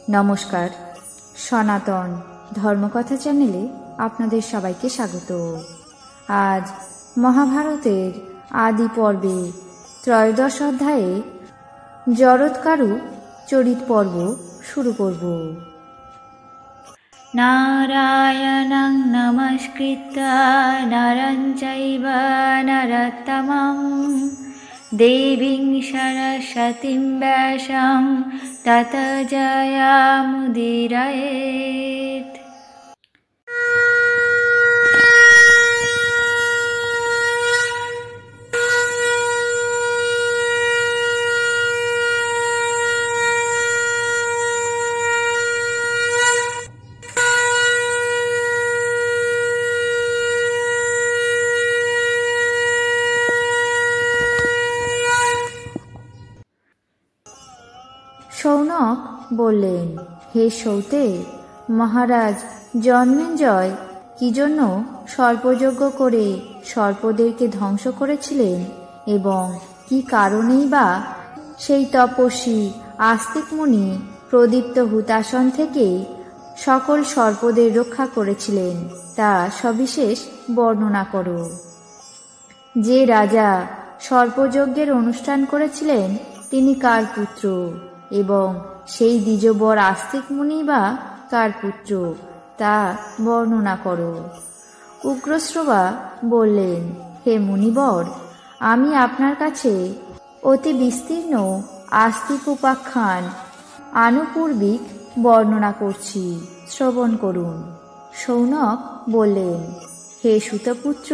নমস্কার, সনাতন ধর্মকথা চ্যানেলে আপনাদের সবাইকে স্বাগত। আজ মহাভারতের আদি পর্বে ত্রয়োদশ অধ্যায়ে জরৎকারু চরিত পর্ব শুরু করব। নারায়ণং নমস্কৃত্য নরং চৈব নরোত্তমং দেবীং সরস্বতীং ব্যাসং ততো জয়মুদীরয়েৎ। সৌনক বললেন, হে সৌতে, মহারাজ জন্মেঞ্জয় কি জন্য সর্পযজ্ঞ করে সর্পদেরকে ধ্বংস করেছিলেন এবং কি কারণেই বা সেই তপস্বী আস্তিক মুনি প্রদীপ্ত হুতাসন থেকে সকল সর্পদের রক্ষা করেছিলেন তা সবিশেষ বর্ণনা করো। যে রাজা সর্পযজ্ঞের অনুষ্ঠান করেছিলেন তিনি কার পুত্র এবং সেই দ্বিজবর আস্তিক মুনি বা কার পুত্র তা বর্ণনা করো। উগ্রশ্রবা বললেন, হে মুনিবর, আমি আপনার কাছে অতি বিস্তীর্ণ আস্তিক উপাখ্যান আনুপূর্বিক বর্ণনা করছি, শ্রবণ করুন। সৌনক বললেন, হে সুতপুত্র,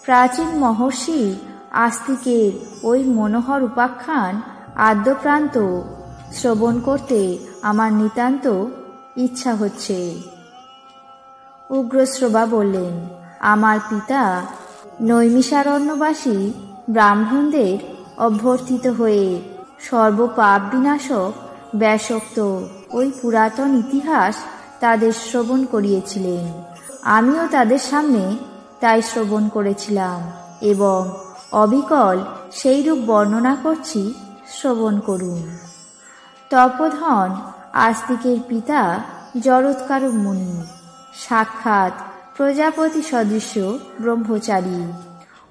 প্রাচীন মহর্ষি আস্তিকের ওই মনোহর উপাখ্যান আদ্যপ্রান্ত শ্রবণ করতে আমার নিতান্ত ইচ্ছা হচ্ছে। উগ্রশ্রবা বললেন, আমার পিতা নৈমিষারণ্যবাসী ব্রাহ্মণদের অভ্যর্থিত হয়ে সর্বপাপ বিনাশক ব্যাসোক্ত ওই পুরাতন ইতিহাস তাদের শ্রবণ করিয়েছিলেন। আমিও তাদের সামনে তাই শ্রবণ করেছিলাম এবং অবিকল সেইরূপ বর্ণনা করছি, শ্রবণ করুন। তপোধন আস্তিকের পিতা জরৎকারু মুনি সাক্ষাৎ প্রজাপতি সদৃশ্য ব্রহ্মচারী,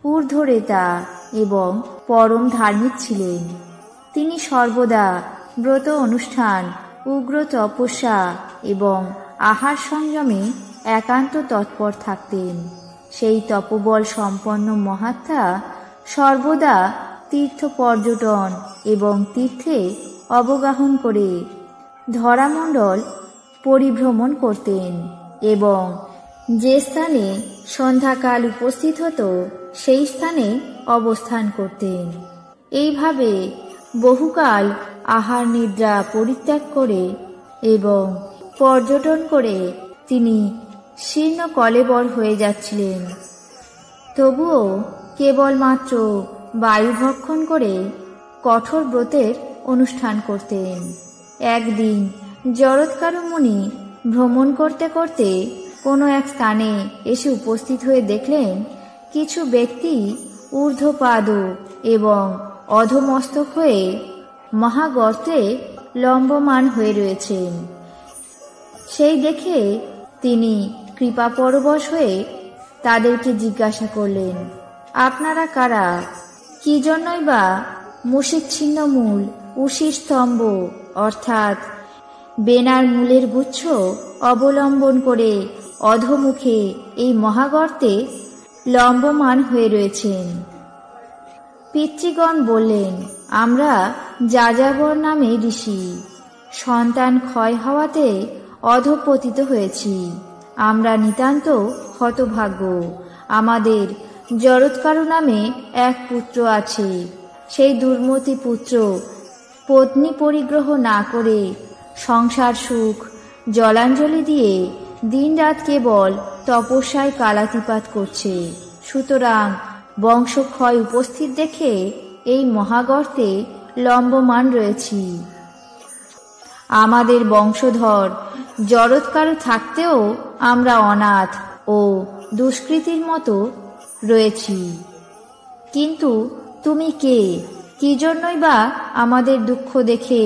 ঊর্ধ্বরেতা এবং পরম ধার্মিক ছিলেন। তিনি সর্বদা ব্রত অনুষ্ঠান, উগ্র তপস্যা এবং আহার সংযমে একান্ত তৎপর থাকতেন। সেই তপবল সম্পন্ন মহাত্মা সর্বদা তীর্থ পর্যটন এবং তীর্থে অবগাহন করে ধরামণ্ডল পরিভ্রমণ করতেন এবং যে স্থানে সন্ধ্যাকাল উপস্থিত হতো সেই স্থানে অবস্থান করতেন। এইভাবে বহুকাল আহার নিদ্রা পরিত্যাগ করে এবং পর্যটন করে তিনি শীর্ণ কলেবর হয়ে যাচ্ছিলেন। তবুও কেবলমাত্র বায়ু ভক্ষণ করে কঠোর ব্রতের অনুষ্ঠান করতেন। একদিন জরৎকারু মুনি ভ্রমণ করতে করতে কোনো এক স্থানে এসে উপস্থিত হয়ে দেখলেন কিছু ব্যক্তি ঊর্ধ্বপাদ এবং অধমস্তক হয়ে মহাগর্তে লম্বমান হয়ে রয়েছেন। সেই দেখে তিনি কৃপাপরবশ হয়ে তাদেরকে জিজ্ঞাসা করলেন, আপনারা কারা? কি জন্যই বা মুষিচ্ছিন্ন মূল উশির স্তম্ভ অর্থাৎ বেনার মূলের গুচ্ছ অবলম্বন করে অধোমুখে এই মহাগর্তে লম্বমান হয়ে রয়েছেন? পিতৃগণ বললেন, আমরা যাযাবর নামে ঋষি, সন্তান ক্ষয় হওয়াতে অধঃপতিত হয়েছি। আমরা নিতান্ত হতভাগ্য। আমাদের জরৎকারু নামে এক পুত্র আছে। সেই দুর্মতি পুত্র পত্নী পরিগ্রহ না করে সংসার সুখ জলাঞ্জলি দিয়ে দিনরাত কেবল তপস্যায় কালাতিপাত করছে। সুতরাং বংশক্ষয় উপস্থিত দেখে এই মহাগর্তে লম্বমান রয়েছি। আমাদের বংশধর জরৎকারু থাকতেও আমরা অনাথ ও দুষ্কৃতীর মতো রয়েছি। কিন্তু তুমি কে? কি জন্যই বা আমাদের দুঃখ দেখে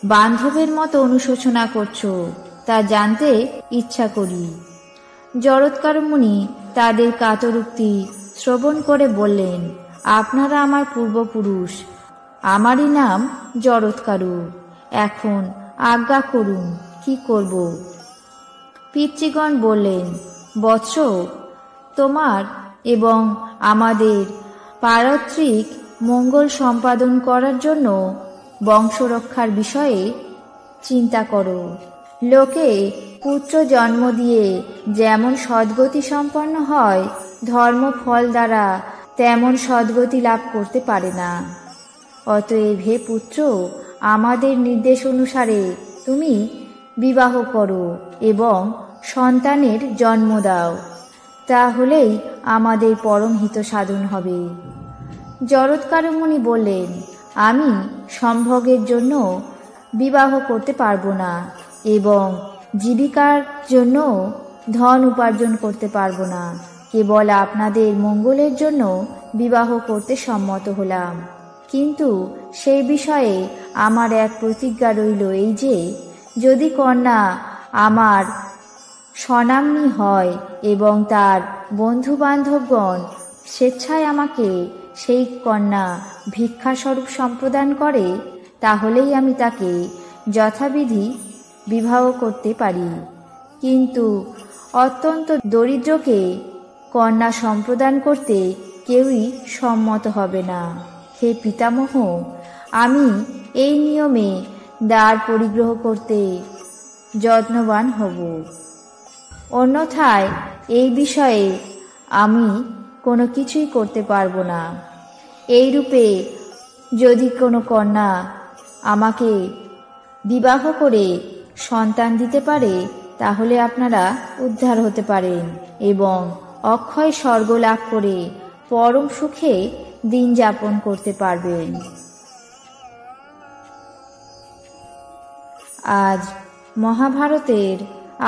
বান্ধবের মতো অনুশোচনা করছো তা জানতে ইচ্ছা করি। জরৎকার মুনি তাদের কাতরোক্তি শ্রবণ করে বললেন, আপনারা আমার পূর্বপুরুষ, আমারই নাম জরৎকারু। এখন আজ্ঞা করুন, কি করব? পিতৃগণ বললেন, বৎস, তোমার এবং আমাদের পারত্রিক মঙ্গল সম্পাদন করার জন্য বংশরক্ষার বিষয়ে চিন্তা করো। লোকে পুত্র জন্ম দিয়ে যেমন সদ্গতি সম্পন্ন হয়, ধর্ম ফল দ্বারা তেমন সদ্গতি লাভ করতে পারে না। অতএব হে পুত্র, আমাদের নির্দেশ অনুসারে তুমি বিবাহ করো এবং সন্তানের জন্ম দাও, তাহলেই আমাদের পরম হিত সাধন হবে। জরৎকার মুনি বললেন, আমি সম্ভোগের জন্য বিবাহ করতে পারবো না এবং জীবিকার জন্য ধন উপার্জন করতে পারবো না। কেবল আপনাদের মঙ্গলের জন্য বিবাহ করতে সম্মত হলাম। কিন্তু সেই বিষয়ে আমার এক প্রতিজ্ঞা রইল, এই যে যদি কন্যা আমার স্বনাম্নী হয় এবং তার বন্ধু বান্ধবগণ স্বেচ্ছায় আমাকে সেই কন্যা ভিক্ষাস্বরূপ সম্প্রদান করে, তাহলেই আমি তাকে যথাবিধি বিবাহ করতে পারি। কিন্তু অত্যন্ত দরিদ্রকে কন্যা সম্প্রদান করতে কেউই সম্মত হবে না। হে পিতামহ, আমি এই নিয়মে দ্বার পরিগ্রহ করতে যত্নবান হব। অন্যথায় এই বিষয়ে আমি কোনো কিছুই করতে পারবো না। এইরূপে যদি কোনো কন্যা আমাকে বিবাহ করে সন্তান দিতে পারে, তাহলে আপনারা উদ্ধার হতে পারেন এবং অক্ষয় স্বর্গ লাভ করে পরম সুখে দিন যাপন করতে পারবেন। আজ মহাভারতের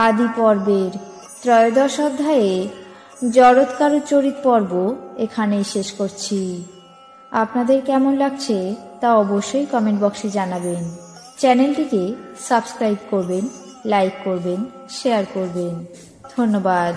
আদি পর্বের ত্রয়োদশ অধ্যায়ে জরৎকারু চরিত পর্ব এখানেই শেষ করছি। আপনাদের কেমন লাগছে তা অবশ্যই কমেন্ট বক্সে জানাবেন। চ্যানেলটিকে সাবস্ক্রাইব করবেন, লাইক করবেন, শেয়ার করবেন। ধন্যবাদ।